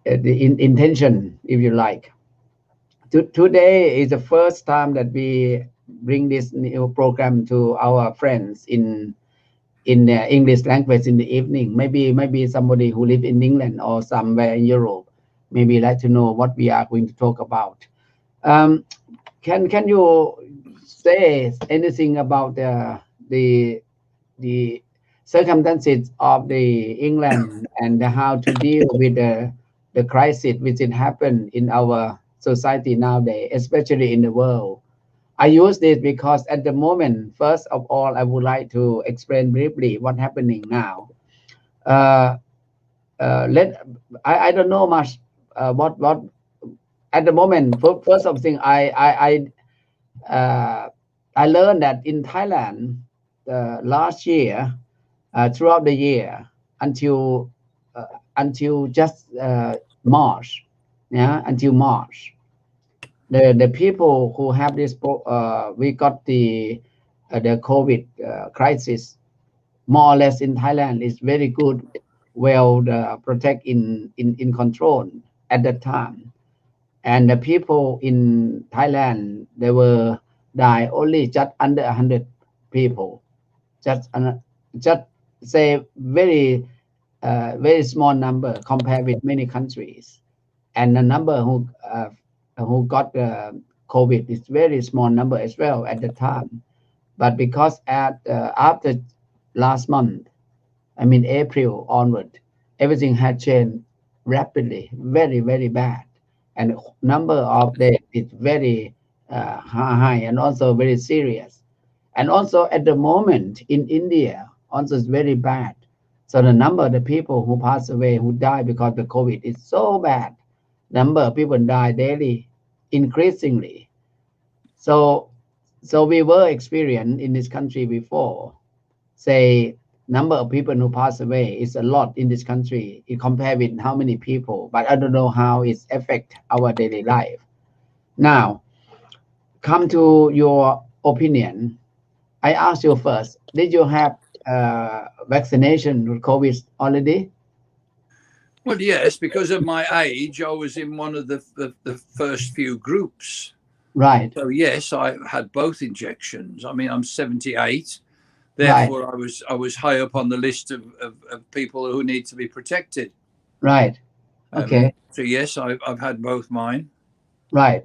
intention, if you like. Today is the first time that we bring this new program to our friends in English language in the evening. Maybe somebody who live in England or somewhere in Europe maybe like to know what we are going to talk about. Can you say anything about the circumstances of the England and how to deal with the crisis which it happened in our society nowadays, especially in the world? I use this because at the moment, first of all, I would like to explain briefly what's happening now. Uh, I don't know much what at the moment. First of thing, I learned that in Thailand last year, throughout the year until just March, yeah, until March, the people who have this we got the COVID crisis more or less in Thailand is very good, well protect in control at that time, and the people in Thailand they were die only just under 100 people, just just say very small number compared with many countries, and the number who got COVID is very small number as well at the time. But because after last month, I mean April onward, everything had changed rapidly, very bad, and number of death is very high and also very serious. And also at the moment in India, also is very bad. So the number of the people who pass away, who die because of the COVID is so bad. Number of people die daily, increasingly. So we were experienced in this country before, say number of people who pass away is a lot in this country compared with how many people, but I don't know how it affect our daily life. Now, come to your opinion. I ask you first, did you have vaccination with COVID already? Well, yes, because of my age, I was in one of the first few groups. Right. So yes, I had both injections. I mean, I'm 78. Therefore, right. I was high up on the list of people who need to be protected. Right. Okay. So yes, I've had both mine. Right.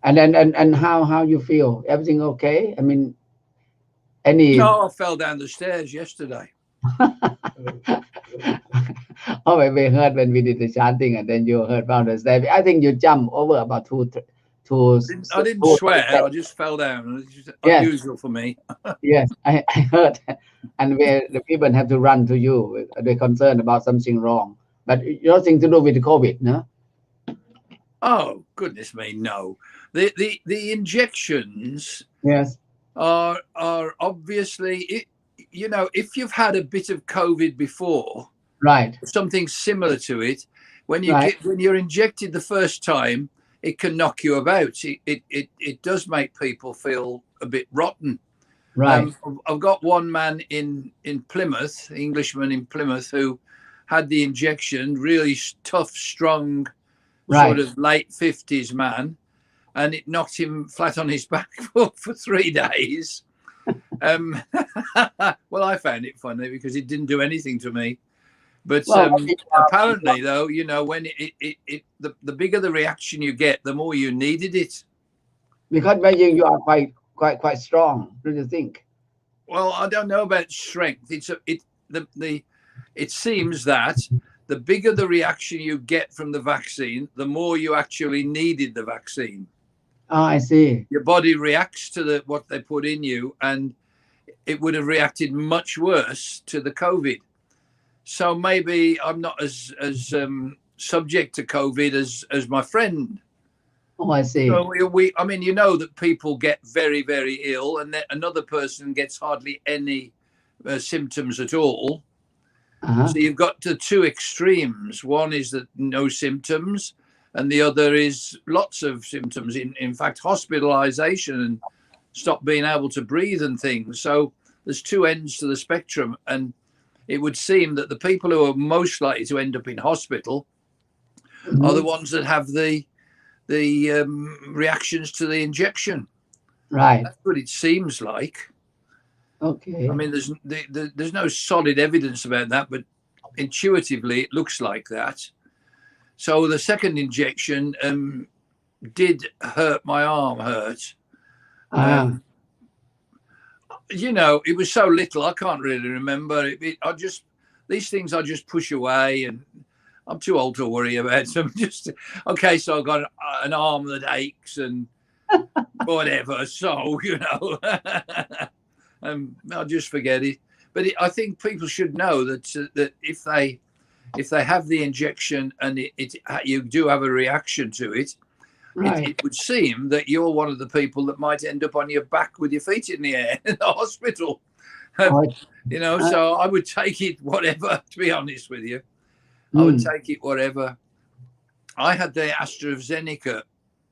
And then and how you feel? Everything okay? I mean, any? No, I fell down the stairs yesterday. Oh, we heard when we did the chanting, and then you heard about the stairs. I think you jumped over about two. I didn't swear. I just fell down. It's just unusual for me. Yes, I heard, and where the people have to run to you, they're concerned about something wrong, but nothing to do with the COVID, no? Oh goodness me, no. The injections, yes, are obviously you know, if you've had a bit of COVID before, right, something similar to it, when you're injected the first time, it can knock you about. It does make people feel a bit rotten. Right. I've got one man in Plymouth, Englishman in Plymouth, who had the injection, really tough, strong, sort of late 50s man, and it knocked him flat on his back for 3 days. Well, I found it funny because it didn't do anything to me. But apparently, though, you know, when the bigger the reaction you get, the more you needed it. Because you are quite strong, don't you think? Well, I don't know about strength. It seems that the bigger the reaction you get from the vaccine, the more you actually needed the vaccine. Oh, I see. Your body reacts to what they put in you, and it would have reacted much worse to the COVID. So maybe I'm not as subject to COVID as my friend. Oh, I see. So I mean, you know that people get very, very ill, and another person gets hardly any symptoms at all. So you've got the two extremes. One is that no symptoms, and the other is lots of symptoms. In fact, hospitalization and stop being able to breathe and things. So there's two ends to the spectrum, and it would seem that the people who are most likely to end up in hospital are the ones that have the reactions to the injection. Right. That's what it seems like. Okay. I mean, there's no solid evidence about that, but intuitively it looks like that. So the second injection did hurt my arm. You know, it was so little I can't really remember. These things I just push away, and I'm too old to worry about them. Just okay, so I've got an arm that aches and whatever. So you know, I'll just forget it. But I think people should know that if they have the injection and you do have a reaction to it, right. it would seem that you're one of the people that might end up on your back with your feet in the air in the hospital. You know, so I would take it whatever, to be honest with you. I would take it whatever. I had the AstraZeneca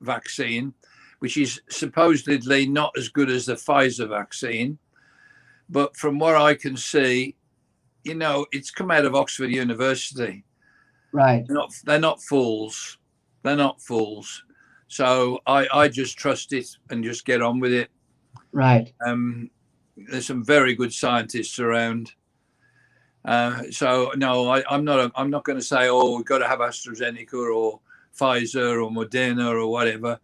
vaccine, which is supposedly not as good as the Pfizer vaccine. But from what I can see, you know, it's come out of Oxford University. Right. They're not fools. They're not fools. So I just trust it and just get on with it. Right. There's some very good scientists around. So no, I'm not going to say, oh, we've got to have AstraZeneca or Pfizer or Moderna or whatever,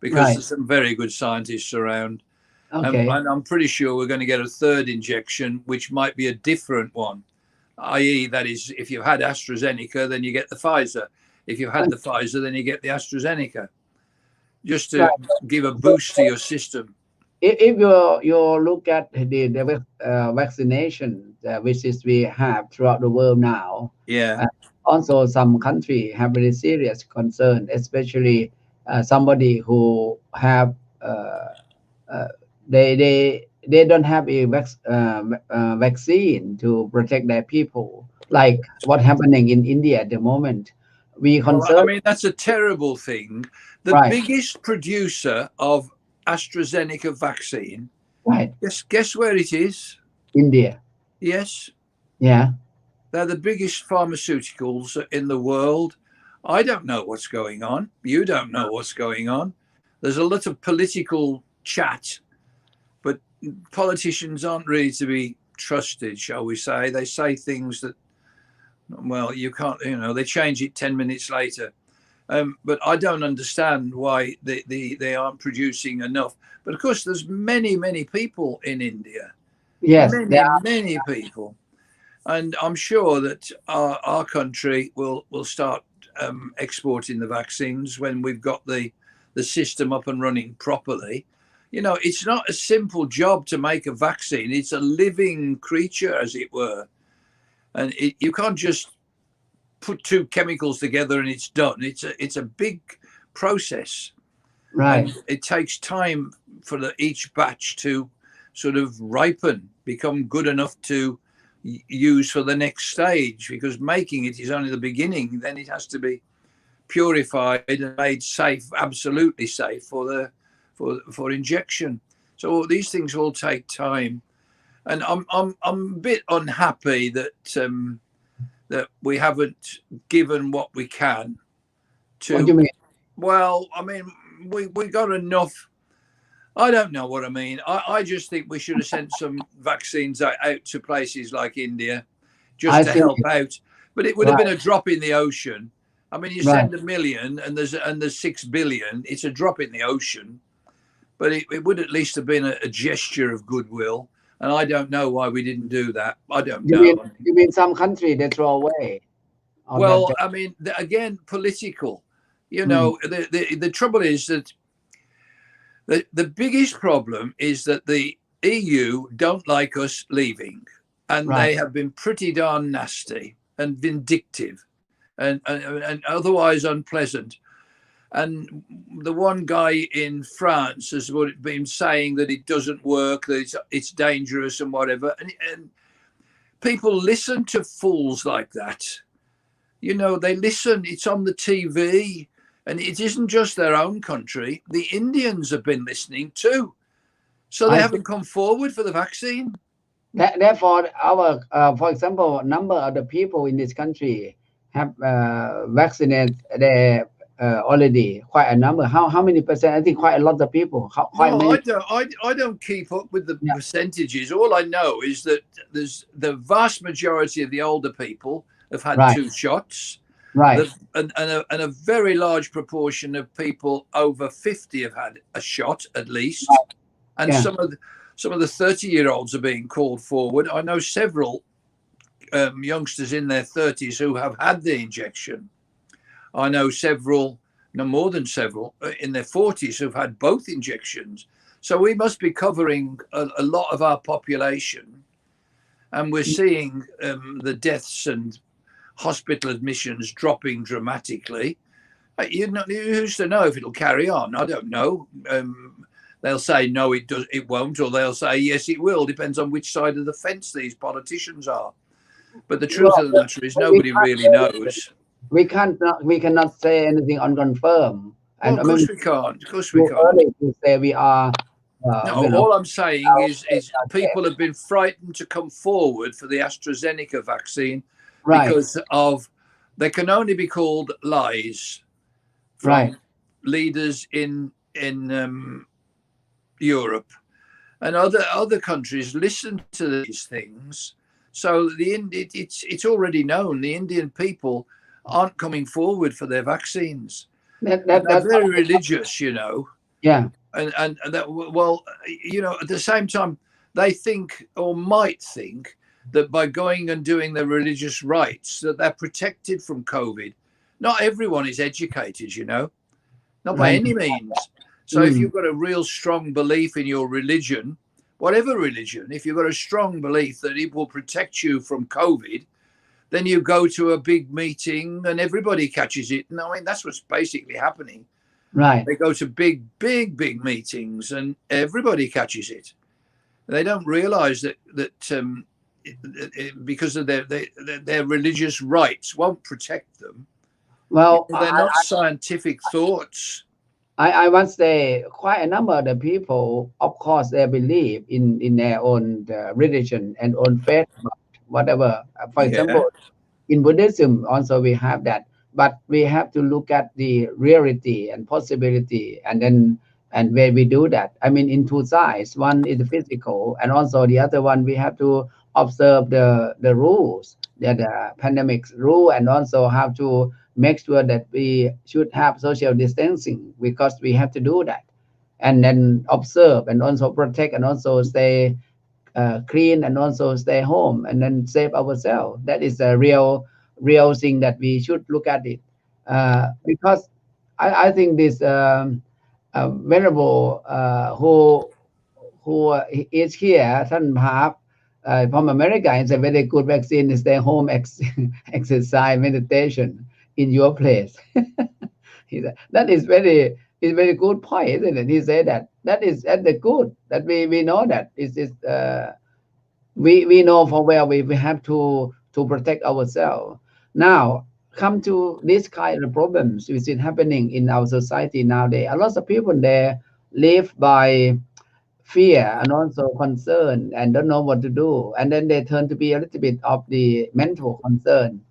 because there's some very good scientists around. Okay. And I'm pretty sure we're going to get a third injection, which might be a different one. I.e., that is, if you've had AstraZeneca, then you get the Pfizer. If you've had the Pfizer, then you get the AstraZeneca, just to give a boost to your system. If you look at the vaccination which is we have throughout the world now, also some country have very serious concern, especially somebody who have they don't have a vaccine to protect their people, like what's happening in India at the moment. I mean, that's a terrible thing. The biggest producer of AstraZeneca vaccine, guess where it is? India. Yes. Yeah. They're the biggest pharmaceuticals in the world. I don't know what's going on. You don't know what's going on. There's a lot of political chat, but politicians aren't really to be trusted, shall we say. They say things that, well, you can't, you know, they change it 10 minutes later. But I don't understand why they aren't producing enough. But of course, there's many people in India. Yes, many people. And I'm sure that our country will start exporting the vaccines when we've got the system up and running properly. You know, it's not a simple job to make a vaccine. It's a living creature, as it were. And you can't just put two chemicals together and it's done. It's a big process. Right. And it takes time for each batch to sort of ripen, become good enough to use for the next stage, because making it is only the beginning. Then it has to be purified and made safe, absolutely safe for injection. So these things all take time, and I'm a bit unhappy that that we haven't given what we can to. What do you mean? Well, I mean, we got enough. I don't know what I mean. I just think we should have sent some vaccines out to places like India just to help out. But it would have been a drop in the ocean. I mean, you send 1 million and there's 6 billion. It's a drop in the ocean. But it would at least have been a gesture of goodwill. And I don't know why we didn't do that. I don't know. You mean some country they throw away? Well, I mean, again, political. You know, the trouble is that the biggest problem is that the EU don't like us leaving, and they have been pretty darn nasty and vindictive and otherwise unpleasant. And the one guy in France has been saying that it doesn't work, that it's dangerous and whatever. And people listen to fools like that. You know, they listen. It's on the TV. And it isn't just their own country. The Indians have been listening too. So they haven't come forward for the vaccine. Therefore, our, for example, number of the people in this country have vaccinated their already quite a number. How many percent? I think quite a lot of people. Quite Well, many. I don't keep up with the Yeah. percentages. All I know is that there's the vast majority of the older people have had Right. 2 shots. Right. And a very large proportion of people over 50 have had a shot at least. Right. And Yeah. some of the 30-year-olds are being called forward. I know several youngsters in their 30s who have had the injection. I know several, no more than several, in their 40s who've had both injections. So we must be covering a lot of our population, and we're seeing the deaths and hospital admissions dropping dramatically. Who's to know if it'll carry on? I don't know. They'll say no, it won't, or they'll say yes, it will. Depends on which side of the fence these politicians are. But the truth of the matter is, nobody really knows. We cannot say anything unconfirmed. Well, And of course we can't. Of course we too can't. early to say we are. No, all I'm saying is people have been frightened to come forward for the AstraZeneca vaccine, right. because of they can only be called lies from Right. leaders in Europe, and other countries listen to these things. So it's already known the Indian people aren't coming forward for their vaccines. They're very religious, you know. Yeah. And that, well, you know, at the same time, they think or might think that by going and doing their religious rites that they're protected from COVID. Not everyone is educated, you know, not by any means. So if you've got a real strong belief in your religion, whatever religion, if you've got a strong belief that it will protect you from COVID, then you go to a big meeting and everybody catches it. And I mean, that's what's basically happening. Right. They go to big meetings and everybody catches it. They don't realize that because of their religious rites won't protect them. Well, they're not scientific thoughts. I once say quite a number of the people, of course, they believe in their own religion and own faith, whatever. For example, in Buddhism, also we have that, but we have to look at the reality and possibility, and where we do that. I mean, in 2 sides. One is the physical, and also the other one we have to observe the rules, the pandemic rule, and also have to make sure that we should have social distancing, because we have to do that, and then observe and also protect and also stay clean and also stay home and then save ourselves. That is a real thing that we should look at it, because I think this venerable who is here, Than Bhap, from America, is a very good vaccine. Is stay home, exercise, meditation in your place. That is very good point, isn't it? He said that is at the good that we know that is we know for where we have to protect ourselves. Now come to this kind of problems which is happening in our society nowadays. A lot of people there live by fear and also concern and don't know what to do, and then they turn to be a little bit of the mental concern.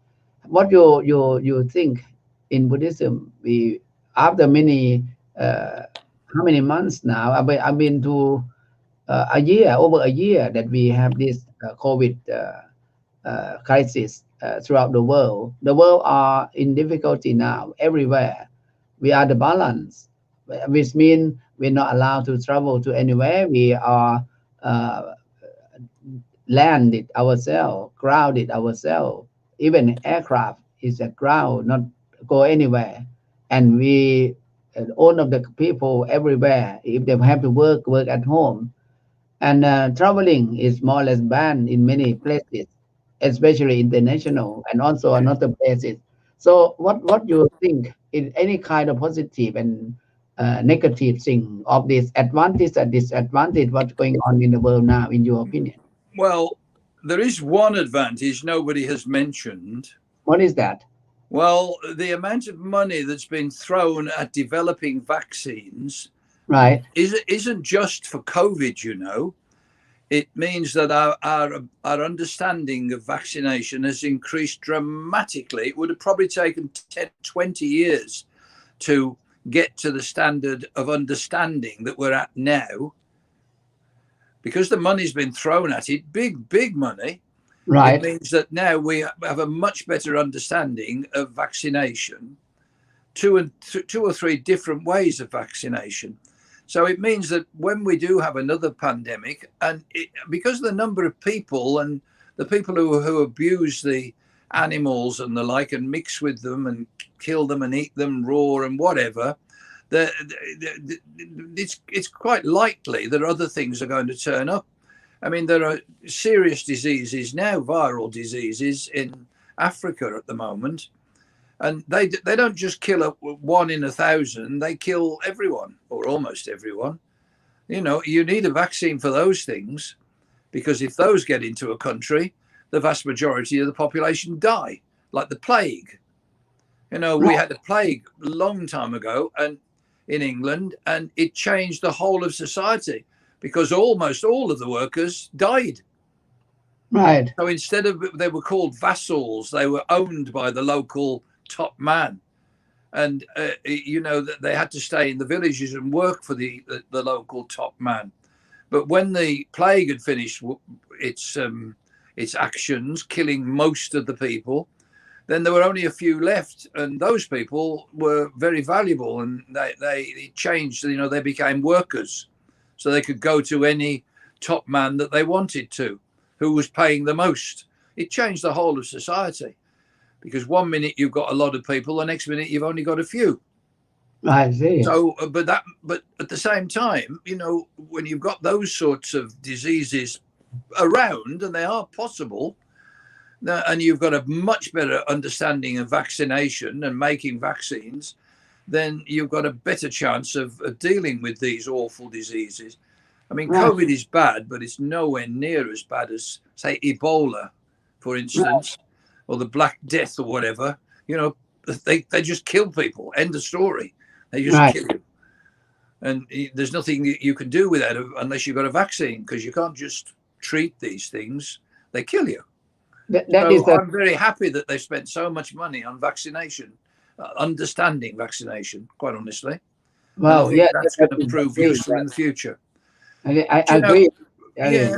What you think in Buddhism? We after many how many months now? I've been to over a year that we have this COVID crisis throughout the world. The world are in difficulty now everywhere. We are the balance, which means we're not allowed to travel to anywhere. We are landed ourselves, grounded ourselves. Even aircraft is a ground, not go anywhere. And we, all of the people everywhere, if they have to work at home. And traveling is more or less banned in many places, especially international and also another places. So what you think in any kind of positive and negative thing of this advantage and disadvantage, what's going on in the world now, in your opinion? Well, there is one advantage nobody has mentioned. What is that? Well, the amount of money that's been thrown at developing vaccines, right, isn't just for COVID, you know. it means that our understanding of vaccination has increased dramatically. It would have probably taken 10, 20 years to get to the standard of understanding that we're at now, because the money's been thrown at it, big money. Right. It means that now we have a much better understanding of vaccination, two or three different ways of vaccination. So it means that when we do have another pandemic, and because of the number of people and the people who abuse the animals and the like and mix with them and kill them and eat them raw and whatever, it's quite likely that other things are going to turn up. I mean, there are serious diseases now, viral diseases in Africa at the moment. And they don't just kill 1 in 1,000, they kill everyone or almost everyone. You know, you need a vaccine for those things, because if those get into a country, the vast majority of the population die, like the plague. You know, we had a plague a long time ago and in England, and it changed the whole of society because almost all of the workers died. Right. So instead of, they were called vassals, they were owned by the local top man, and you know that they had to stay in the villages and work for the local top man. But when the plague had finished its actions, killing most of the people, then there were only a few left, and those people were very valuable, and they changed. You know, they became workers, so they could go to any top man that they wanted to, who was paying the most. It changed the whole of society. Because 1 minute you've got a lot of people, the next minute you've only got a few. I see. So, but at the same time, you know, when you've got those sorts of diseases around, and they are possible, and you've got a much better understanding of vaccination and making vaccines, then you've got a better chance of dealing with these awful diseases. I mean, right. COVID is bad, but it's nowhere near as bad as, say, Ebola, for instance. Right. Or the Black Death or whatever. You know, they just kill people. End of story. They just right. kill you. And there's nothing you can do with that unless you've got a vaccine, because you can't just treat these things. They kill you. I'm very happy that they've spent so much money on vaccination, understanding vaccination, quite honestly. Well, yeah, that's going to prove useful in the future. I agree. Yeah.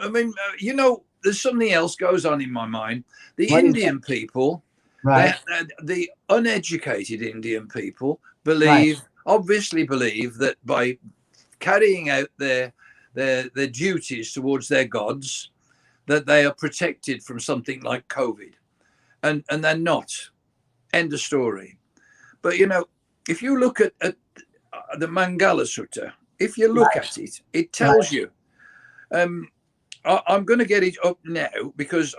I mean, you know, there's something else goes on in my mind. The Indian people, right. The uneducated Indian people obviously believe that by carrying out their duties towards their gods, that they are protected from something like COVID, and they're not. End of story. But you know, if you look at the Mangala Sutta, if you look at it, it tells you. I'm going to get it up now because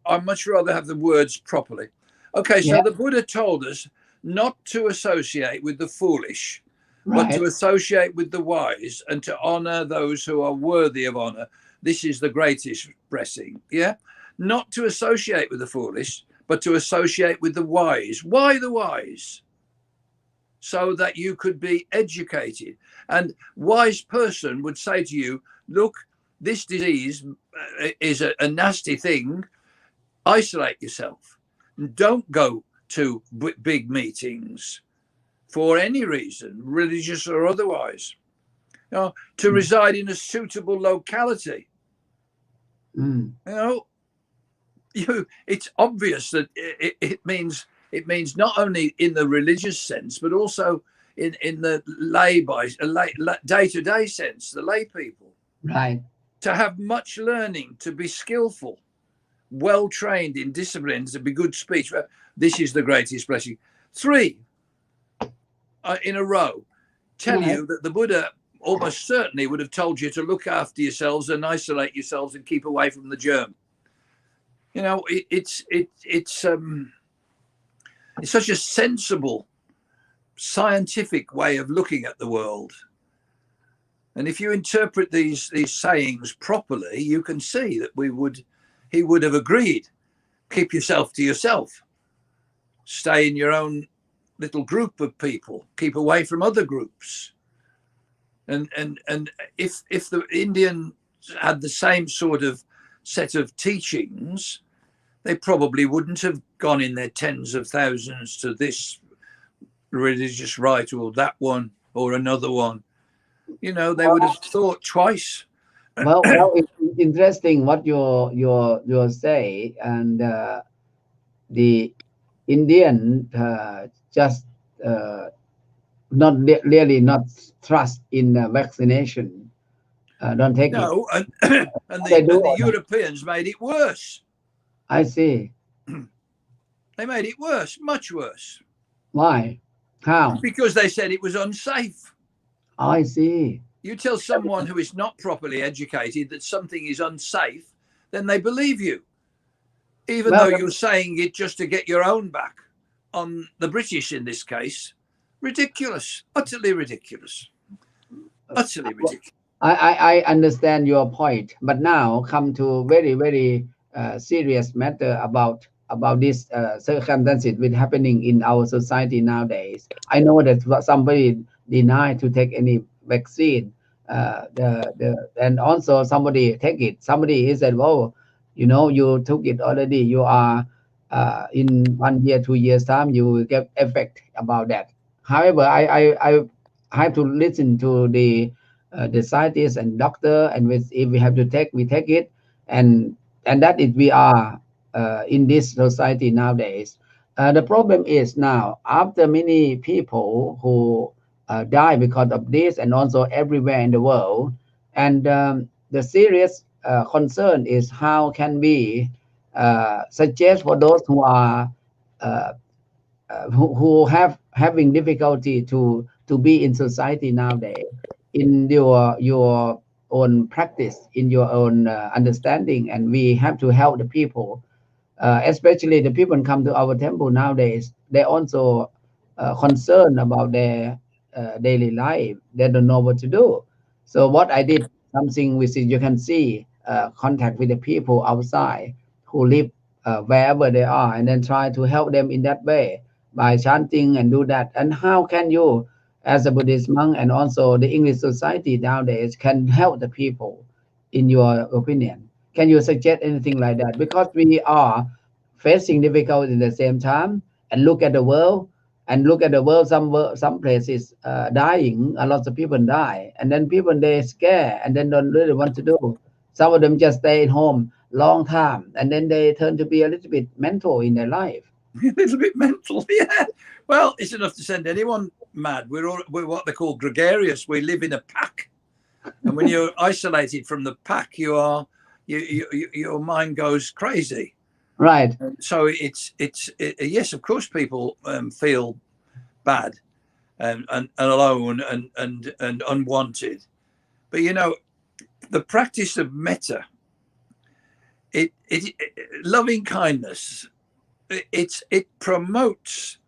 I'd much rather have the words properly. Okay, so the Buddha told us not to associate with the foolish, but to associate with the wise, and to honor those who are worthy of honor. This is the greatest blessing. Yeah, not to associate with the foolish, but to associate with the wise. Why the wise? So that you could be educated. And wise person would say to you, look, this disease is a nasty thing. Isolate yourself. Don't go to big meetings for any reason, religious or otherwise. You know, to reside in a suitable locality. You know, it's obvious that it means not only in the religious sense, but also in the day-to-day sense, the lay people. Right. To have much learning, to be skillful, well trained in disciplines, to be good speech. This is the greatest blessing. 3 in a row tell you that the Buddha almost certainly would have told you to look after yourselves and isolate yourselves and keep away from the germ. You know, it's such a sensible, scientific way of looking at the world. And if you interpret these sayings properly, you can see that he would have agreed. Keep yourself to yourself. Stay in your own little group of people. Keep away from other groups. And if the Indian had the same sort of set of teachings, they probably wouldn't have gone in their tens of thousands to this religious rite or that one or another one. You know, they would have thought twice. Well, it's interesting what you say, and the Indian just not really not trust in vaccination. Don't take it. No, and the Europeans made it worse. I see. They made it worse, much worse. Why? How? Because they said it was unsafe. I see. You tell someone who is not properly educated that something is unsafe, then they believe you. Even though you're saying it just to get your own back on the British in this case. Ridiculous. Utterly ridiculous. Utterly ridiculous. I understand your point, but now come to very, very serious matter about this circumstances with happening in our society nowadays. I know that somebody denied to take any vaccine, and also somebody take it. Somebody said, "Well, you know, you took it already. You are in 1 year, 2 years time, you will get effect about that." However, I have to listen to the scientists and doctor, and if we have to take, we take it, and that is we are in this society nowadays. The problem is now after many people who die because of this, and also everywhere in the world, and the serious concern is how can we suggest for those who are who having difficulty to be in society nowadays, in your own practice, in your own understanding, and we have to help the people, especially the people come to our temple nowadays. They also concerned about their daily life. They don't know what to do. So what I did, something which is you can see, contact with the people outside who live wherever they are, and then try to help them in that way by chanting and do that. And how can you, as a Buddhist monk, and also the English society nowadays, can help the people, in your opinion? Can you suggest anything like that? Because we are facing difficulty at the same time, and look at the world, some places dying, a lot of people die, and then people they scare, and then don't really want to do. Some of them just stay at home long time, and then they turn to be a little bit mental in their life. A little bit mental, yeah. Well, it's enough to send anyone mad. We're what they call gregarious. We live in a pack, and when you're isolated from the pack, your mind goes crazy. Right. So it's yes, of course, people feel bad and alone and unwanted, but you know, the practice of metta, it loving kindness, it promotes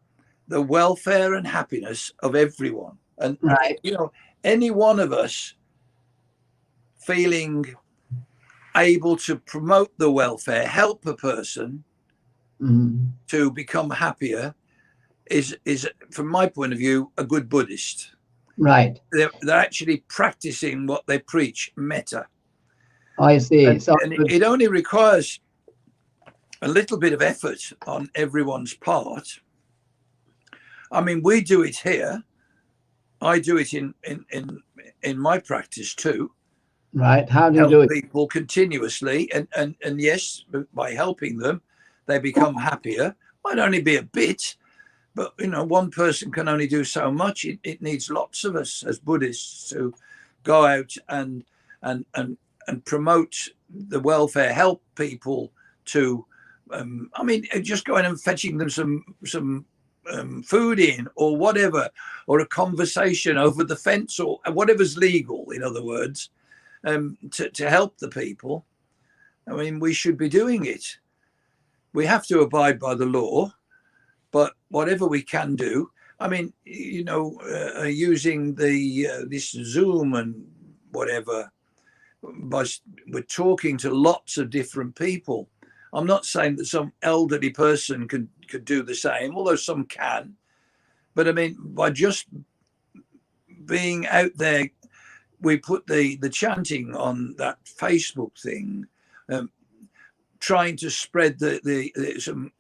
the welfare and happiness of everyone. And right. You know, any one of us feeling able to promote the welfare, help a person to become happier, is from my point of view a good Buddhist. Right. They're actually practicing what they preach, metta. I see. And it only requires a little bit of effort on everyone's part. I mean, we do it here. I do it in my practice too. Right. How do you do it? People continuously, and yes, by helping them, they become happier. Might only be a bit, but you know, one person can only do so much. It needs lots of us as Buddhists to go out and promote the welfare, help people to. I mean, just going and fetching them some food in, or whatever, or a conversation over the fence, or whatever's legal. In other words. To help the people. I mean, we should be doing it. We have to abide by the law, but whatever we can do, I mean, you know, using this Zoom and whatever, we're talking to lots of different people. I'm not saying that some elderly person could do the same, although some can. But I mean, by just being out there, we put the chanting on that Facebook thing, trying to spread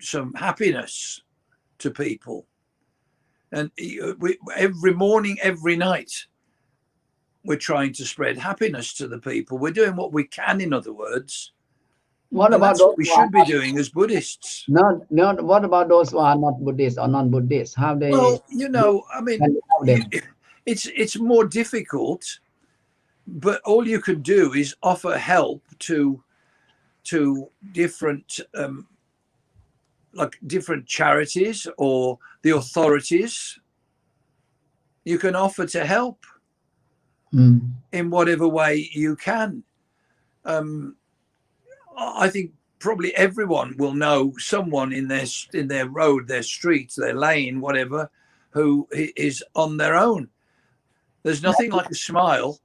some happiness to people. And every morning, every night, we're trying to spread happiness to the people. We're doing what we can, in other words. What and about that's those what we should be doing as Buddhists? No. What about those who are not Buddhist or non-Buddhist? How they? Well, you know, I mean, them? it's more difficult, but all you can do is offer help to different like different charities or the authorities. You can offer to help in whatever way you can. I think probably everyone will know someone in their road, their street, their lane, whatever, who is on their own. There's nothing like a smile.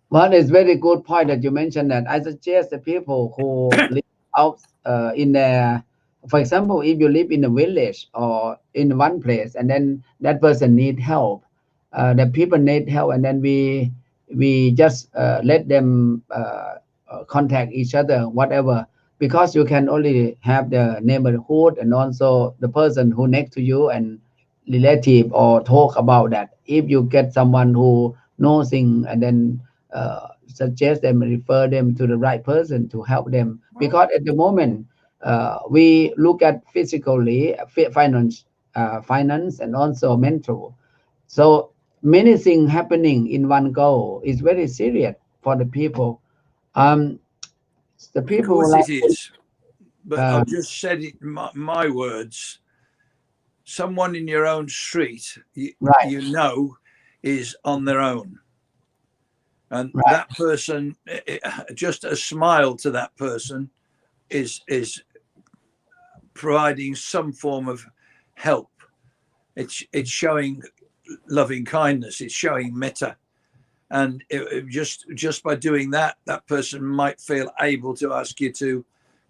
Well, it's very good point that you mentioned that. I suggest the people who live out in their, for example, if you live in a village or in one place, and then that person need help, the people need help, and then we just let them contact each other, whatever, because you can only have the neighborhood and also the person who next to you and relative or talk about that. If you get someone who knows things and then suggest them, refer them to the right person to help them, because at the moment we look at physically finance and also mental, so many things happening in one go is very serious for the people. The people, of course, like, it is, but I've just said it in my words. Someone in your own street, right, you know, is on their own, and right, that person, just a smile to that person is providing some form of help. It's showing loving kindness. It's showing metta, and just by doing that, that person might feel able to ask you to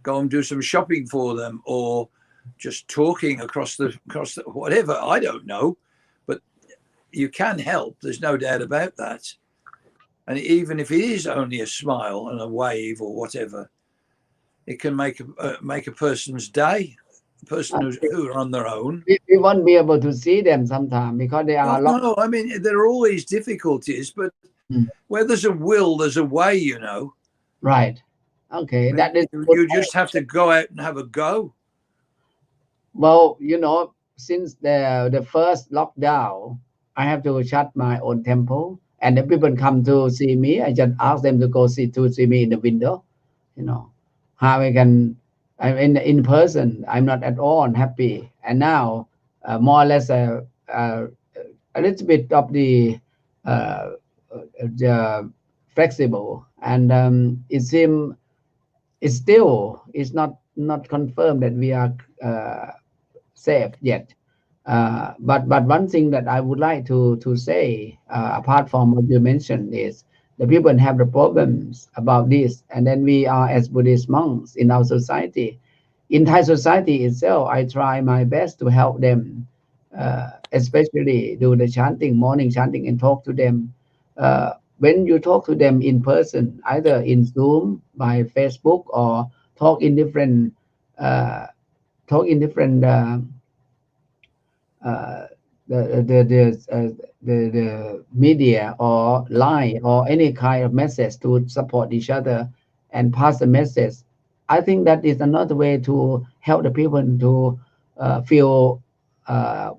go and do some shopping for them, or just talking across the whatever. I don't know, but you can help. There's no doubt about that. And even if it is only a smile and a wave or whatever, it can make a person's day. A person who are on their own. We won't be able to see them sometimes because they are locked. No, I mean, there are always difficulties, but where there's a will, there's a way, you know. Right. Okay. That is. You just have to go out and have a go. Well, you know, since the first lockdown, I have to shut my own temple, and the people come to see me. I just ask them to go see me in the window. You know, how I can. I'm in person. I'm not at all happy, and now more or less a little bit of the flexible, and it seems it's still it's not confirmed that we are safe yet. But one thing that I would like to say, apart from what you mentioned, is the people have the problems about this, and then we are, as Buddhist monks in our society, in Thai society itself, I try my best to help them, especially do the chanting, morning chanting, and talk to them. When you talk to them in person, either in Zoom, by Facebook, or talk in different uh, the media or line or any kind of message to support each other and pass the message. I think that is another way to help the people to feel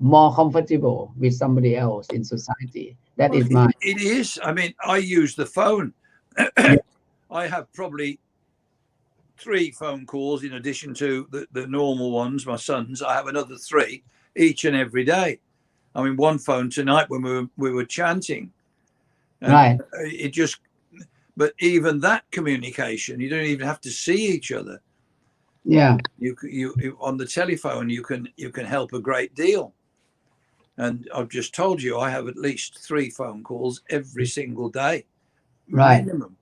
more comfortable with somebody else in society. That is my. It is. I mean, I use the phone. I have probably 3 phone calls in addition to the normal ones, my sons. I have another 3 each and every day. I mean, one phone tonight when we were chanting. Right. It just, but even that communication, you don't even have to see each other. Yeah. You on the telephone, you can help a great deal. And I've just told you, I have at least 3 phone calls every single day, right, minimum.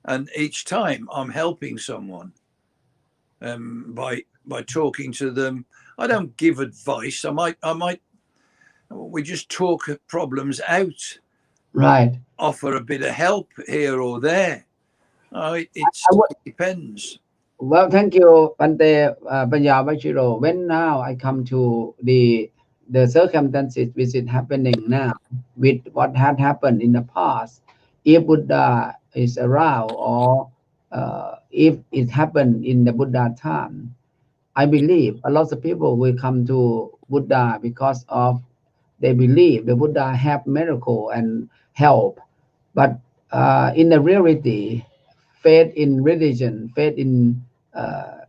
And each time I'm helping someone by talking to them. I don't give advice. I might we just talk problems out, Right. offer a bit of help here or there. It depends. Well, thank you, Pante Panyavachiro. When now I come to the circumstances which is happening now with what had happened in the past, if Buddha is around or if it happened in the Buddha time, I believe a lot of people will come to Buddha because of they believe the Buddha have miracle and help. But in the reality, faith in religion, faith in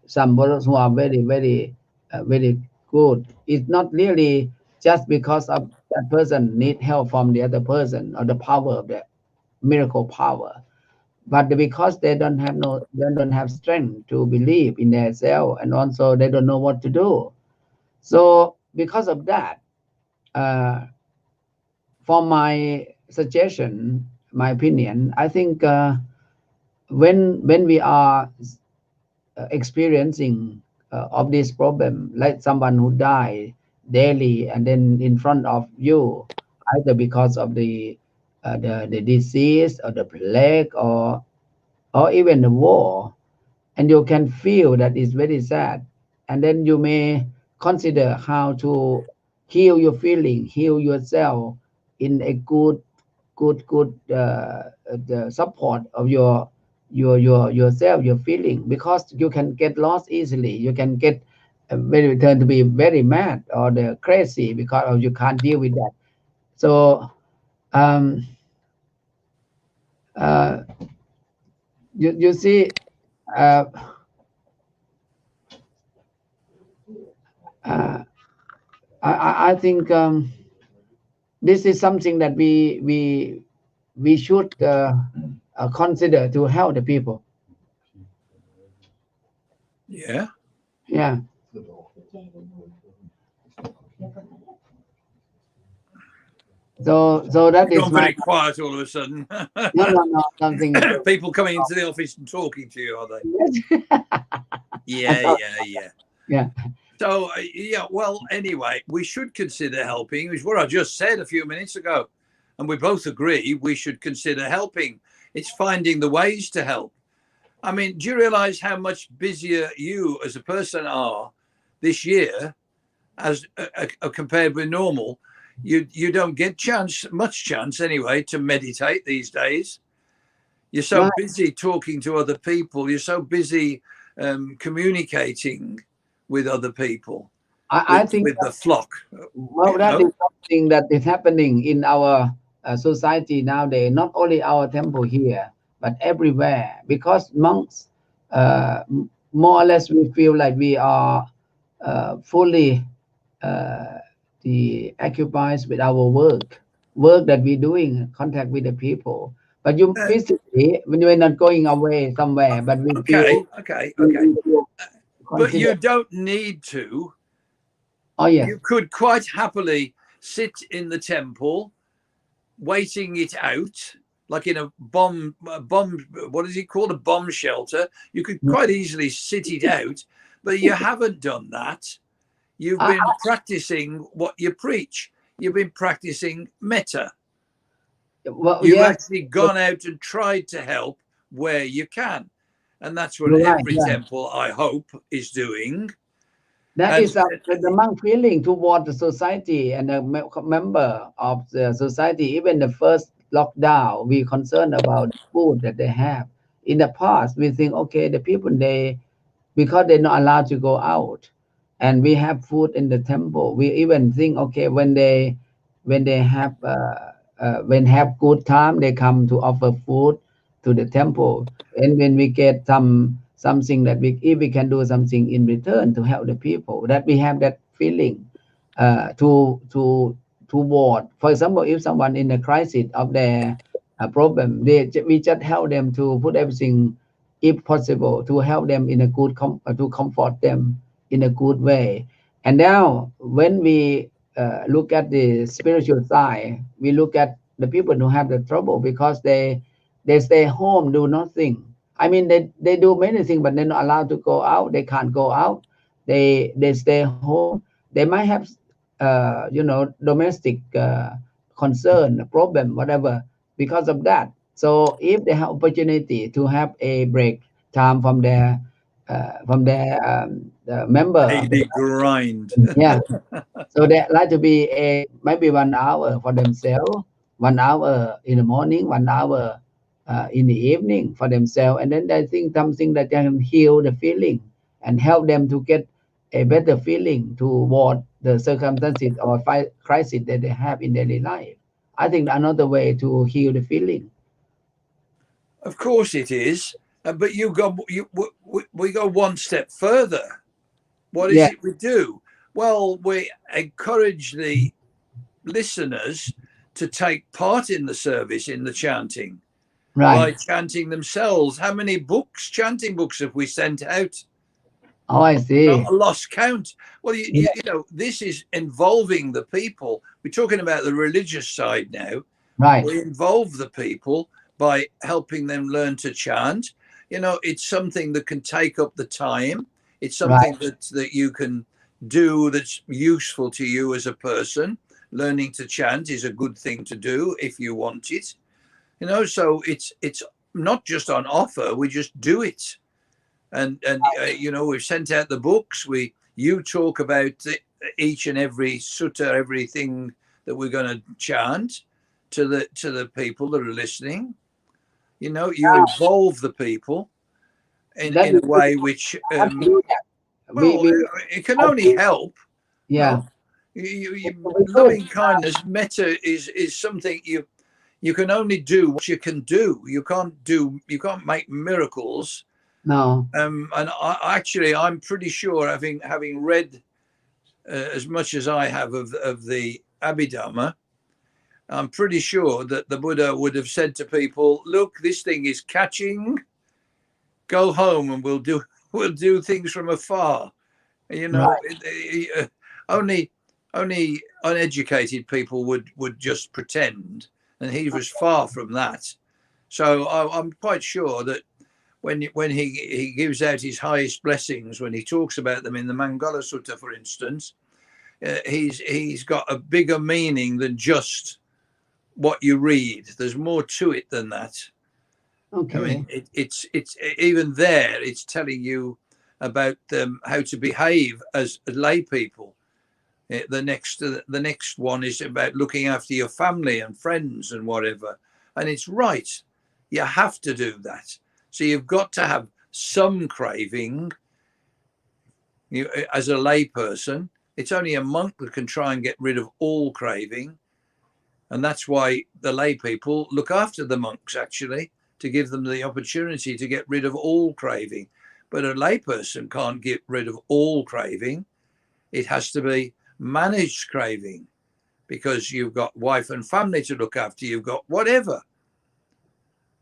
some brothers who are very good, it's not really just because of that person need help from the other person or the power of the miracle power, but because they don't have strength to believe in themselves, and also they don't know what to do. So because of that, uh, for my suggestion, my opinion, I think when we are experiencing of this problem, like someone who died daily and then in front of you, either because of the disease or the plague or even the war, and you can feel that it's very sad, and then you may consider how to heal your feeling, heal yourself in a good the support of yourself, your feeling, because you can get lost easily, you can get very turn to be very mad or the crazy because of you can't deal with that. So um uh you see, uh, uh I think this is something that we should consider to help the people. Yeah. Yeah. So that You've is gone my very quiet all of a sudden. no something. People coming into the office and talking to you, are they? Yeah. Yeah. So, yeah, well, anyway, we should consider helping, which is what I just said a few minutes ago. And we both agree we should consider helping. It's finding the ways to help. I mean, do you realize how much busier you as a person are this year as compared with normal? You don't get much chance anyway, to meditate these days. You're so busy talking to other people. You're so busy communicating with other people. I think with the flock. Well, that is something that is happening in our society nowadays. Not only our temple here, but everywhere. Because monks, more or less, we feel like we are fully uh, occupied with our work that we're doing, contact with the people. But you physically, when you're not going away somewhere, but we feel. Okay. But Consider. you don't need to. Oh yes. You could quite happily sit in the temple, waiting it out, like in a bomb. What is it called? A bomb shelter. You could quite easily sit it out, but you haven't done that. You've been practicing what you preach. You've been practicing metta. Well, You've yes. actually gone out and tried to help where you can. And that's what Right, every temple, I hope, is doing. That is the monk feeling toward the society and a member of the society. Even the first lockdown, we concerned about the food that they have. In the past, we think, okay, the people, because they're not allowed to go out, and we have food in the temple. We even think, okay, when they have when have good time, they come to offer food to the temple, and when we get something that if we can do something in return to help the people, that we have that feeling toward. For example, if someone in a crisis of their problem, we just help them to put everything, if possible, to help them in a good to comfort them in a good way. And now when we look at the spiritual side, we look at the people who have the trouble because they stay home, do nothing. I mean, they do many things, but they're not allowed to go out. They can't go out. They stay home. They might have domestic concern, problem, whatever. because of that. So if they have opportunity to have a break time from their the member of the daily grind. yeah, so they like to be a maybe 1 hour for themselves, 1 hour in the morning, 1 hour in the evening for themselves, and then they think something that can heal the feeling and help them to get a better feeling toward the circumstances or crisis that they have in daily life. I think another way to heal the feeling. Of course it is, but we go one step further. What is Yeah, it we do? Well, we encourage the listeners to take part in the service, in the chanting, by right. chanting themselves. How many books, chanting books, have we sent out? Oh, I see. A lost count. Well, Yeah, you know, this is involving the people. We're talking about the religious side now. right, We involve the people by helping them learn to chant. You know, it's something that can take up the time. It's something right. that you can do that's useful to you as a person. Learning to chant is a good thing to do if you want it. You know, so it's not just on offer. We just do it, and you know, we've sent out the books. You talk about each and every sutta, everything that we're going to chant to the people that are listening. You know, you involve the people That in is a good. way which How to do that? well, We it can I only think, help. You yeah, know, we could. loving kindness, metta is something you can only do what you can do. You can't make miracles. No, And I'm pretty sure, having read as much as I have of the Abhidhamma, I'm pretty sure that the Buddha would have said to people, "Look, this thing is catching. Go home, and we'll do things from afar." You know, right. only uneducated people would just pretend, and he was far from that. So I'm quite sure that when he gives out his highest blessings, when he talks about them in the Mangala Sutta, for instance, he's got a bigger meaning than just what you read. There's more to it than that. I mean, Okay. it's even there. It's telling you about how to behave as lay people. The next one is about looking after your family and friends and whatever. And it's right. You have to do that. So you've got to have some craving. As a lay person, it's only a monk that can try and get rid of all craving. And that's why the lay people look after the monks, actually, to give them the opportunity to get rid of all craving. But a lay person can't get rid of all craving. It has to be managed craving, because you've got wife and family to look after, you've got whatever.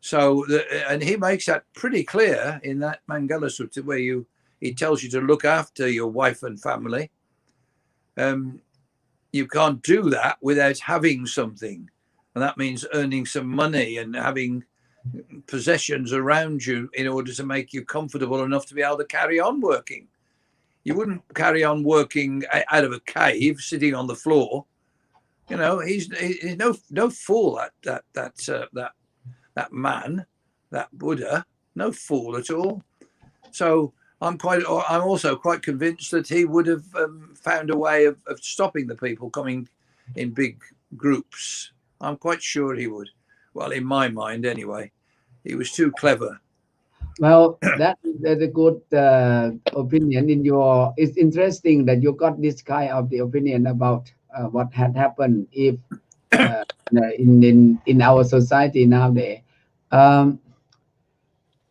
So, and he makes that pretty clear in that Mangala Sutta, where he tells you to look after your wife and family. You can't do that without having something, and that means earning some money and having possessions around you in order to make you comfortable enough to be able to carry on working. You wouldn't carry on working out of a cave, sitting on the floor. You know, he's no fool. That man, that Buddha, no fool at all. So I'm also quite convinced that he would have found a way of stopping the people coming in big groups. I'm quite sure he would. Well, in my mind, anyway, he was too clever. Well, that's a good opinion in your. It's interesting that you got this kind of the opinion about what had happened if uh, in our society nowadays. Um,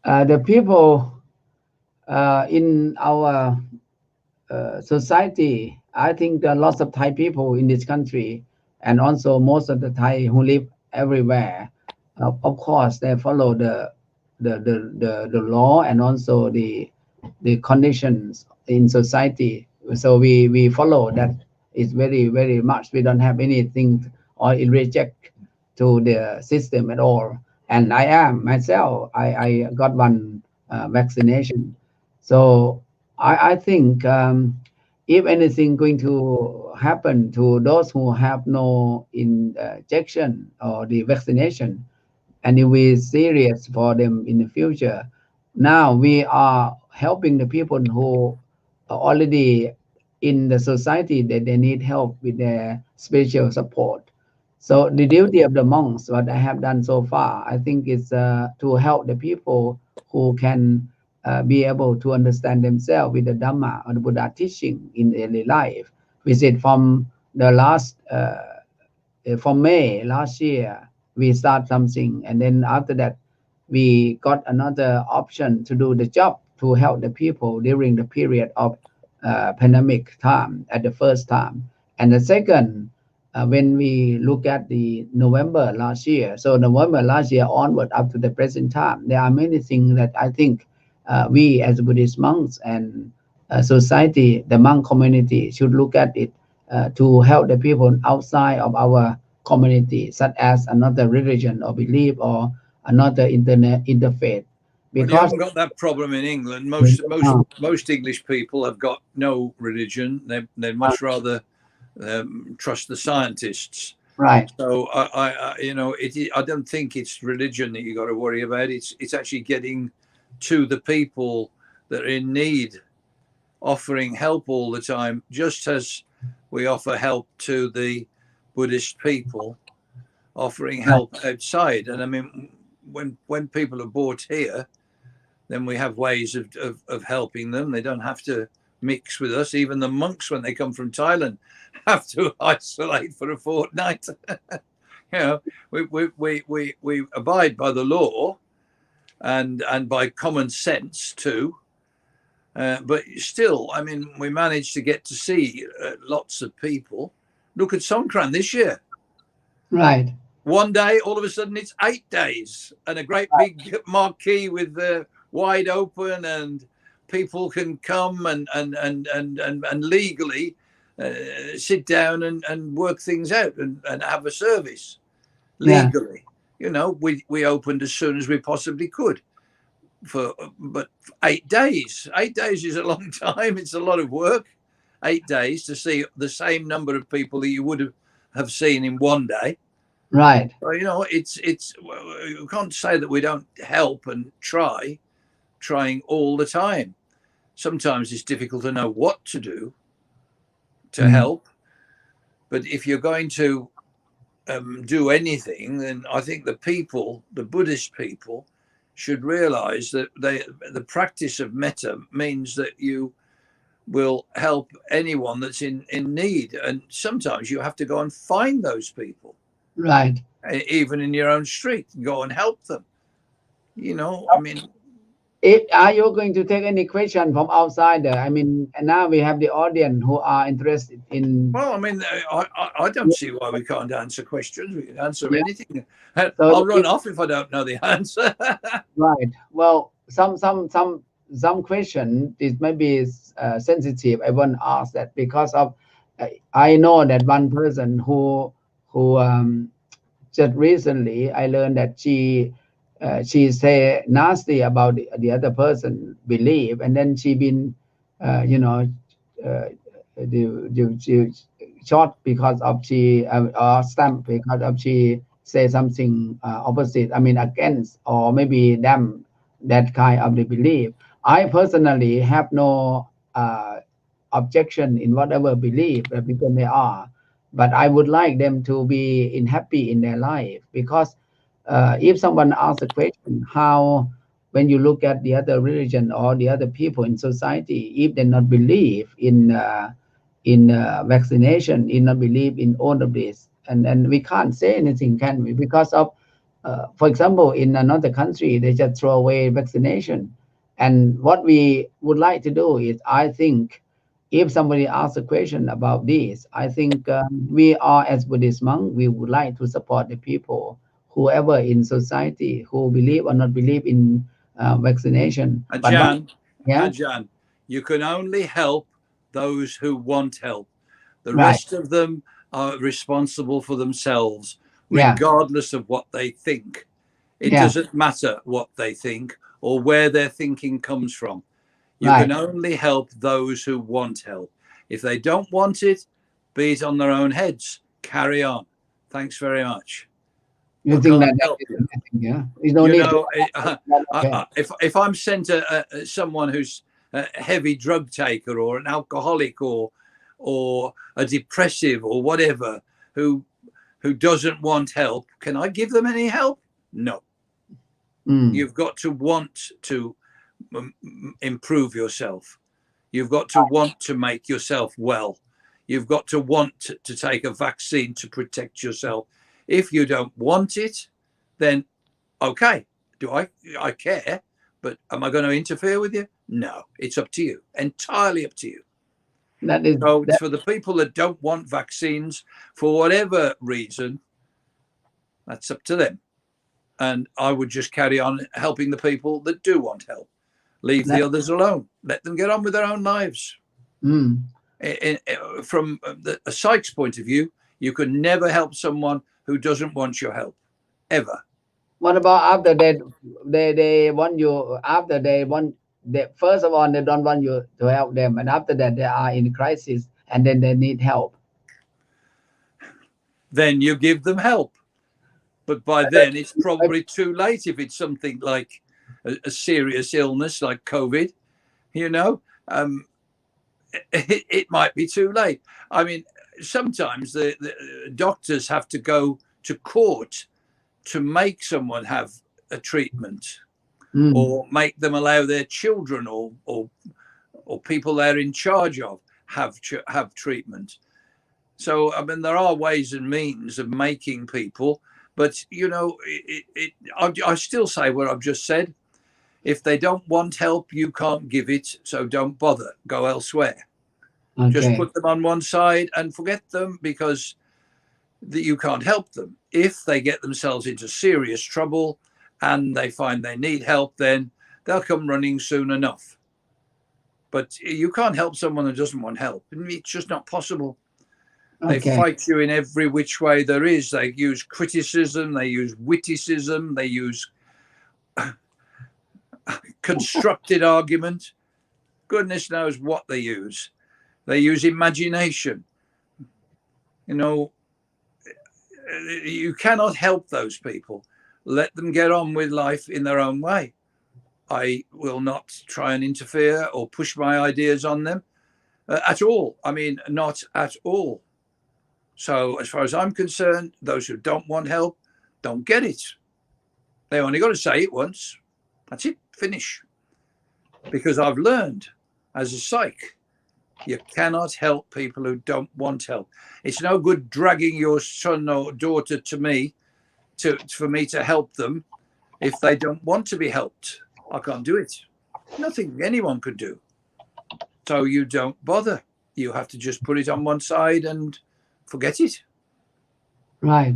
the people in our society, I think there are lots of Thai people in this country, and also most of the Thai who live everywhere. Of course, they follow the law and also the conditions in society. So we follow that. It's very much. We don't have anything or reject to the system at all. And I am myself. I got one vaccination. So I think if anything going to happen to those who have no injection or the vaccination, and it will be serious for them in the future. Now we are helping the people who are already in the society that they need help with their spiritual support. So the duty of the monks, what I have done so far, I think is to help the people who can be able to understand themselves with the Dhamma or the Buddha teaching in daily life. We said from May last year, we start something, and then after that, we got another option to do the job to help the people during the period of pandemic time at the first time, and the second, when we look at the November last year, so November last year onward up to the present time, there are many things that I think we as Buddhist monks and society, the monk community, should look at it to help the people outside of our community, such as another religion or belief or another interfaith. Well, you Because haven't got that problem in England. uh, Most English people have got no religion. They'd much rather trust the scientists. right, So I don't think it's religion that you got to worry about. It's actually getting to the people that are in need, offering help all the time, just as we offer help to the Buddhist people, offering help outside. And I mean, when people are brought here, then we have ways of helping them. They don't have to mix with us. Even the monks, when they come from Thailand, have to isolate for a fortnight. We abide by the law and by common sense too. But still, I mean, we managed to get to see lots of people. Look at Songkran this year. right. One day, all of a sudden, it's 8 days, and a great big marquee with wide open, and people can come and legally sit down and work things out and have a service legally. Yeah. We opened as soon as we possibly could. But 8 days. 8 days is a long time. It's a lot of work. 8 days to see the same number of people that you would have seen in one day. Right. So, you can't say that we don't help and trying all the time. Sometimes it's difficult to know what to do to help. But if you're going to do anything, then I think the Buddhist people, should realize that the practice of metta means that you will help anyone that's in need. And sometimes you have to go and find those people. Right. Even in your own street, go and help them. I mean, Are you going to take any question from outside? I mean, now we have the audience who are interested in. Well, I mean, I don't see why we can't answer questions. We can answer anything. So I'll run off if I don't know the answer. Right. Well, some question is maybe sensitive. I won't ask that because of I know that one person who just recently I learned that she say nasty about the other person belief, and then she been she shot because of she or stamped because of she say something opposite, I mean against, or maybe them, that kind of the belief. I personally have no objection in whatever belief that people may are, but I would like them to be happy in their life, because if someone asks a question, how, when you look at the other religion or the other people in society, if they not believe in vaccination, in not believe in all of this, and we can't say anything, can we? Because of for example, in another country, they just throw away vaccination. And what we would like to do is, I think, if somebody asks a question about this, I think we are, as Buddhist monk, we would like to support the people, whoever in society, who believe or not believe in vaccination. Ajahn, you can only help those who want help. The rest of them are responsible for themselves, regardless of what they think. It doesn't matter what they think or where their thinking comes from. You can only help those who want help. If they don't want it, be it on their own heads. Carry on. Thanks very much. You think that help you? Yeah, If I'm sent someone who's a heavy drug taker or an alcoholic or a depressive or whatever who doesn't want help, can I give them any help? No. You've got to want to improve yourself. You've got to want to make yourself well. You've got to want to take a vaccine to protect yourself. If you don't want it, then okay, do I care? But am I going to interfere with you? No, it's up to you, entirely up to you. So for the people that don't want vaccines for whatever reason, that's up to them. And I would just carry on helping the people that do want help. Leave the others alone. Let them get on with their own lives. From a psych's point of view, you can never help someone who doesn't want your help, ever. What about after they want you, after first of all, they don't want you to help them, and after that they are in crisis and then they need help? Then you give them help. But by then it's probably too late. If it's something like a serious illness like COVID, it might be too late. I mean, sometimes the doctors have to go to court to make someone have a treatment or make them allow their children or people they're in charge of have treatment. So, I mean, there are ways and means of making people, but, I still say what I've just said. If they don't want help, you can't give it. So don't bother. Go elsewhere. Okay. Just put them on one side and forget them because you can't help them. If they get themselves into serious trouble and they find they need help, then they'll come running soon enough. But you can't help someone who doesn't want help. It's just not possible. Okay. They fight you in every which way there is. They use criticism. They use witticism. They use constructed argument. Goodness knows what they use. They use imagination. You cannot help those people. Let them get on with life in their own way. I will not try and interfere or push my ideas on them at all. I mean, not at all. So as far as I'm concerned, those who don't want help don't get it. They only got to say it once. That's it. Finish. Because I've learned as a psych, you cannot help people who don't want help. It's no good dragging your son or daughter to me for me to help them if they don't want to be helped. I can't do it. Nothing anyone could do. So you don't bother. You have to just put it on one side and forget it. Right.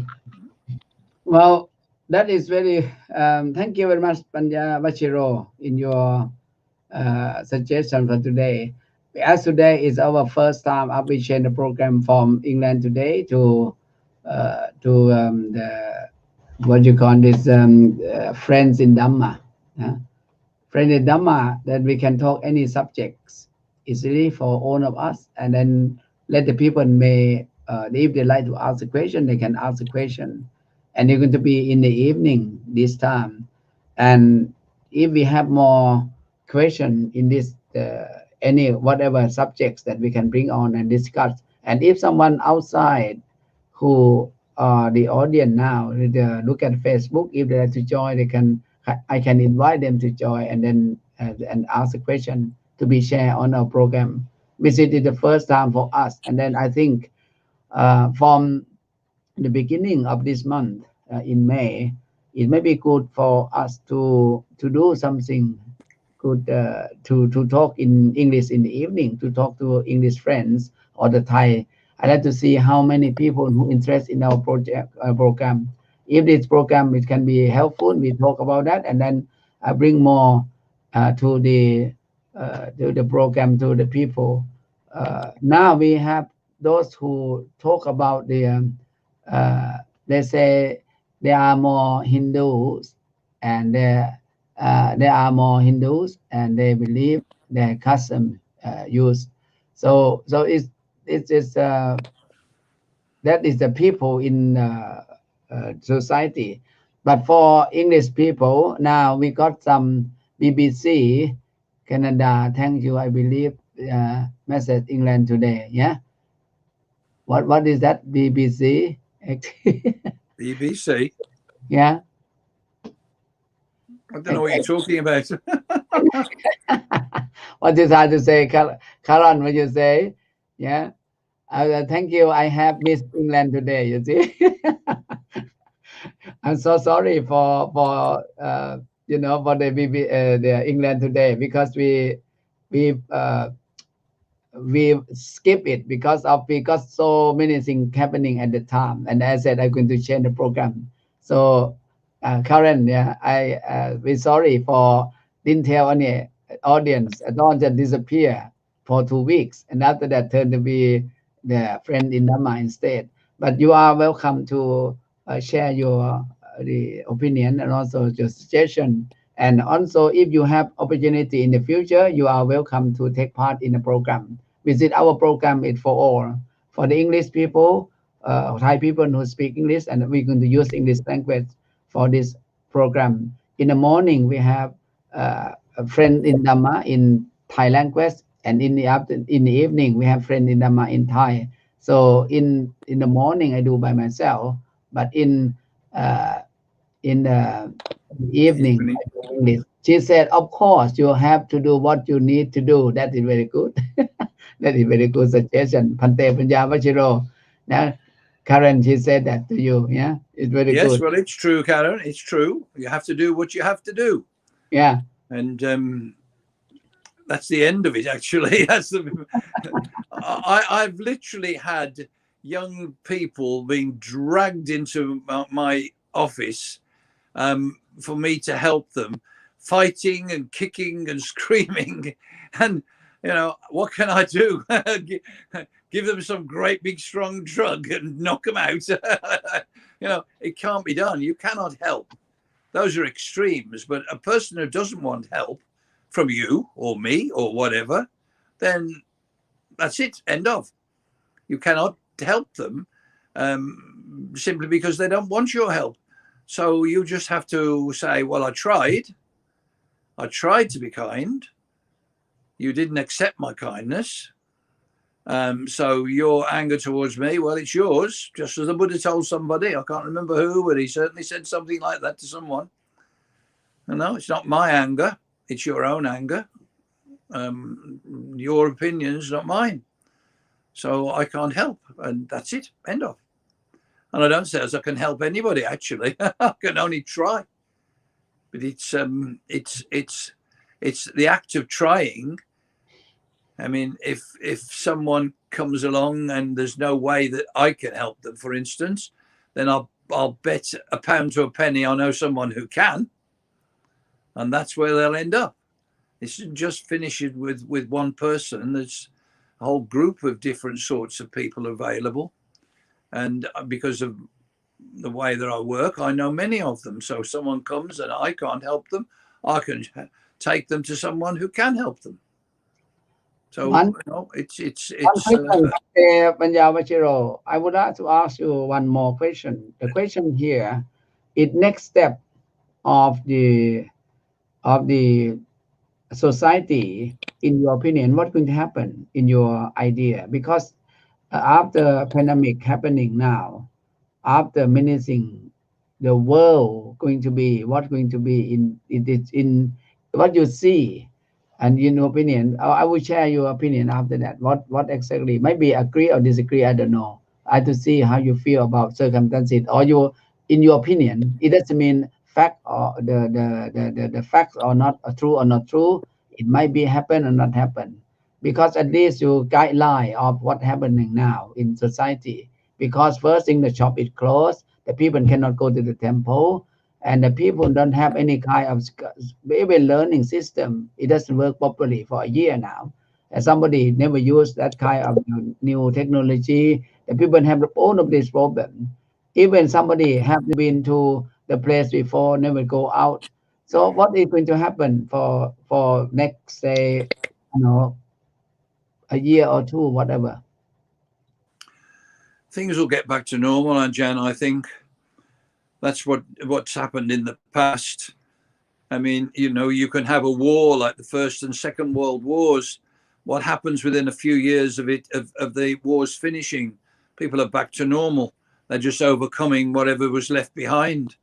Well, that is very, thank you very much, Panya Vachiro, in your suggestion for today. As today is our first time we change the program from England today to the, what you call this, Friends in Dhamma. Friends in Dhamma, that we can talk any subjects easily for all of us, and then let the people may, if they like to ask a question, they can ask a question. And you're going to be in the evening this time. And if we have more questions in this, any whatever subjects that we can bring on and discuss. And if someone outside who are the audience now, look at Facebook, if they like to join, I can invite them to join and then and ask a question to be shared on our program. This is the first time for us. And then I think from the beginning of this month in May, it may be good for us to do something good, to talk in English in the evening, to talk to English friends or the Thai. I'd like to see how many people who interest in our program. If this program it can be helpful, we talk about that, and then bring more to the program, to the people. Now we have those who talk about the they say there are more Hindus, and there are more Hindus, and they believe their custom use So it's that is the people in society. But for English people, now we got some BBC, Canada. Thank you. I believe message England today. Yeah. What is that BBC? BBC. Yeah. I don't know what you're talking about. What you try to say, Karen? What you say? Yeah. Thank you. I have missed England today. You see. I'm so sorry for for the England today, because we uh, we skip it because of we got so many things happening at the time, and I said I'm going to change the program. So Karen, yeah, I we sorry for didn't tell any audience. I don't just disappear for 2 weeks, and after that turn to be the friend in Dhamma instead. But you are welcome to share your the opinion and also your suggestion. And also, if you have opportunity in the future, you are welcome to take part in the program. Visit our program. It's for all, for the English people, Thai people who speak English, and we're going to use English language for this program. In the morning, we have a friend in Dhamma in Thai language, and in the evening, we have friend in Dhamma in Thai. So in the morning, I do by myself, but uh, in the evening, I do English. She said, "Of course, you have to do what you need to do." That is very good. That is very good suggestion. Pante Panya Vachiro. Now, Karen, she said that to you. Yeah, it's very Yes, good. well, it's true, Karen. It's true. You have to do what you have to do. Yeah. And that's the end of it, actually. I've literally had young people being dragged into my office for me to help them, fighting and kicking and screaming. And, what can I do? Give them some great big strong drug and knock them out. It can't be done. You cannot help. Those are extremes. But a person who doesn't want help from you or me or whatever, then that's it. End of. You cannot help them simply because they don't want your help. So you just have to say, well, I tried to be kind. You didn't accept my kindness. So your anger towards me, well, it's yours. Just as the Buddha told somebody, I can't remember who, but he certainly said something like that to someone. No, it's not my anger. It's your own anger. Your opinion's not mine. So I can't help. And that's it. End of. And I don't say as I can help anybody, actually. I can only try. But it's the act of trying. I mean, if someone comes along and there's no way that I can help them, for instance, then I'll bet a pound to a penny I know someone who can. And that's where they'll end up. It shouldn't just finish it with one person. There's a whole group of different sorts of people available. And because of the way that I work, I know many of them. So if someone comes and I can't help them, I can take them to someone who can help them. So it's Panya Vachiro, I would like to ask you one more question. The question here is next step of the society, in your opinion, what's going to happen in your idea? Because after pandemic happening now, after menacing the world, going to be what's going to be in what you see, and in your opinion, I will share your opinion after that. What exactly? Maybe agree or disagree. I don't know. I have to see how you feel about circumstances, or in your opinion, it doesn't mean fact or the facts are not true or not true. It might be happen or not happen, because at least you guideline of what happening now in society. Because first thing, the shop is closed, the people cannot go to the temple, and the people don't have any kind of even learning system. It doesn't work properly for a year now, and somebody never used that kind of new technology. The people have all of this problem. Even somebody have been to the place before, never go out. So what is going to happen for next, say, a year or two, whatever? Things will get back to normal, Anjan. I think that's what's happened in the past. I mean, you know, you can have a war like the First and Second World Wars. What happens within a few years of the wars finishing? People are back to normal. They're just overcoming whatever was left behind.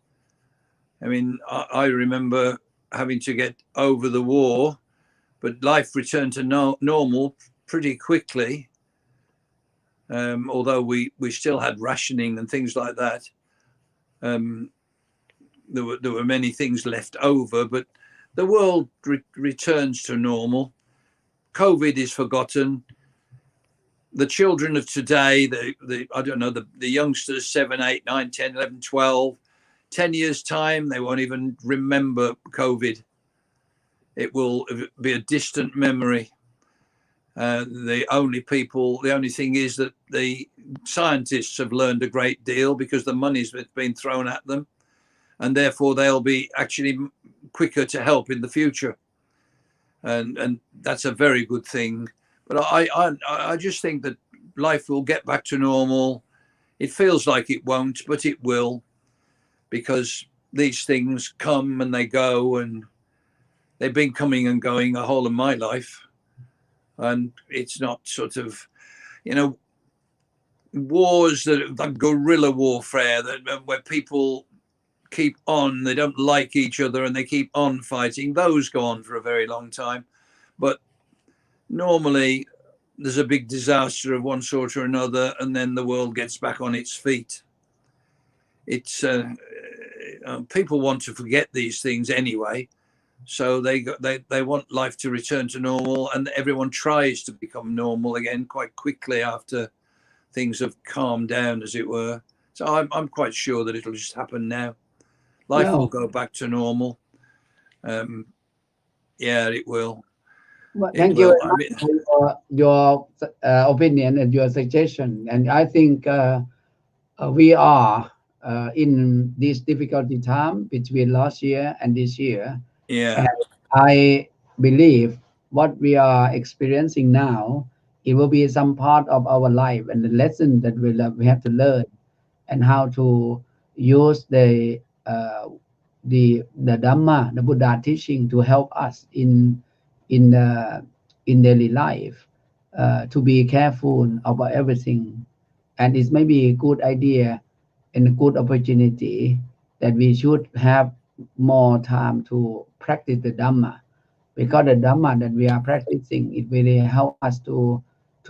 I mean, I remember having to get over the war, but life returned to normal pretty quickly. Although we still had rationing and things like that. There were many things left over, but the world returns to normal. COVID is forgotten. The children of today, I don't know, the youngsters, 7, 8, 9, 10, 11, 12, 10 years time, they won't even remember COVID. It will be a distant memory. The only thing is that the scientists have learned a great deal because the money's been thrown at them, and therefore they'll be actually quicker to help in the future. And that's a very good thing. But I just think that life will get back to normal. It feels like it won't, but it will, because these things come and they go, and they've been coming and going the whole of my life. And it's not sort of, you know, wars that like guerrilla warfare where people keep on, they don't like each other and they keep on fighting. Those go on for a very long time. But normally there's a big disaster of one sort or another, and then the world gets back on its feet. It's people want to forget these things anyway. So they want life to return to normal, and everyone tries to become normal again quite quickly after things have calmed down, as it were. So I'm quite sure that it'll just happen now. Life will go back to normal. Yeah, it will. Well, thank you very much for your opinion and your suggestion. And I think we are in this difficulty time between last year and this year. Yeah. And I believe what we are experiencing now, it will be some part of our life and the lesson that we have to learn, and how to use the Dhamma, the Buddha teaching, to help us in daily life, to be careful about everything. And it's maybe a good idea and a good opportunity that we should have more time to practice the Dhamma, because the Dhamma that we are practicing, it really help us to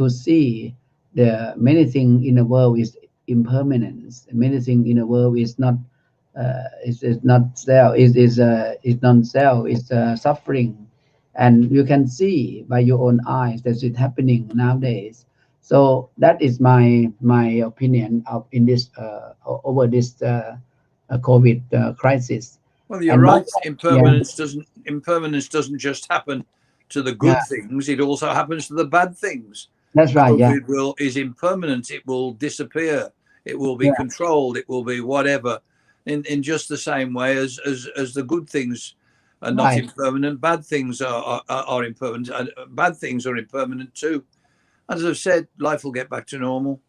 see the many things in the world is impermanence. Many things in the world is not is not self, is non-self, is suffering, and you can see by your own eyes that it's happening nowadays. So that is my opinion of in this over this COVID crisis. Well, you're right. Impermanence doesn't just happen to the good things. It also happens to the bad things. That's right. COVID is impermanent. It will disappear. It will be controlled. It will be whatever. In just the same way as the good things are not impermanent, bad things are impermanent. Bad things are impermanent too. As I've said, life will get back to normal.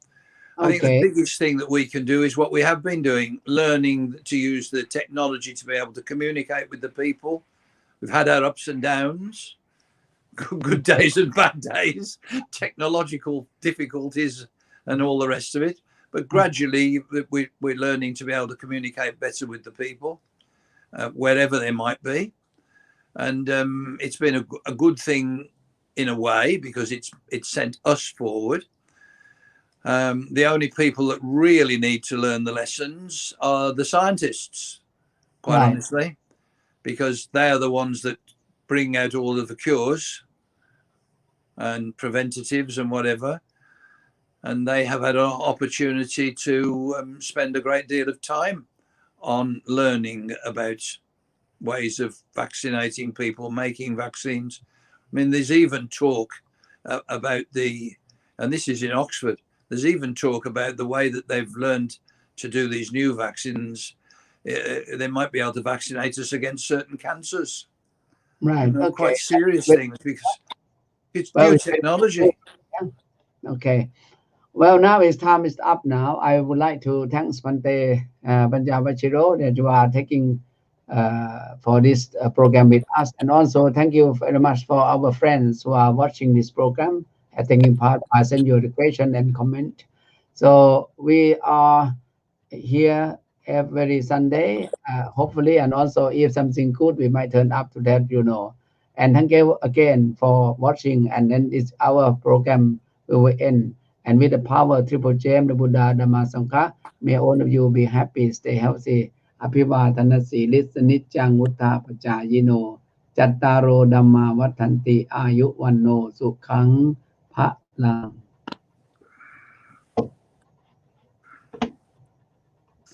I think the biggest thing that we can do is what we have been doing, learning to use the technology to be able to communicate with the people. We've had our ups and downs, good days and bad days, technological difficulties and all the rest of it. But gradually we're learning to be able to communicate better with the people, wherever they might be. And it's been a good thing in a way, because it's sent us forward. The only people that really need to learn the lessons are the scientists, quite honestly, because they are the ones that bring out all of the cures and preventatives and whatever. And they have had an opportunity to spend a great deal of time on learning about ways of vaccinating people, making vaccines. I mean, there's even talk about and this is in Oxford, there's even talk about the way that they've learned to do these new vaccines. They might be able to vaccinate us against certain cancers. Right. Quite serious things, because It's Well, new it's technology. yeah. Okay. Well, now it's time is up now. I would like to thank Svante Banjavachiro that you are taking for this program with us. And also thank you very much for our friends who are watching this program and taking part. I send you the question and comment. So we are here every Sunday, hopefully, and also if something good, we might turn up to that, you know. And thank you again for watching. And then it's our program will end. And with the power, Triple Gem, the Buddha, Dhamma, Sangha, may all of you be happy, stay healthy. Abhivadanasi, Litsanitjang, Mutta, Pachayino, Chattaro, Dhamma, Vatanti, Ayu, Vanno, Sukhang, Pha Lang.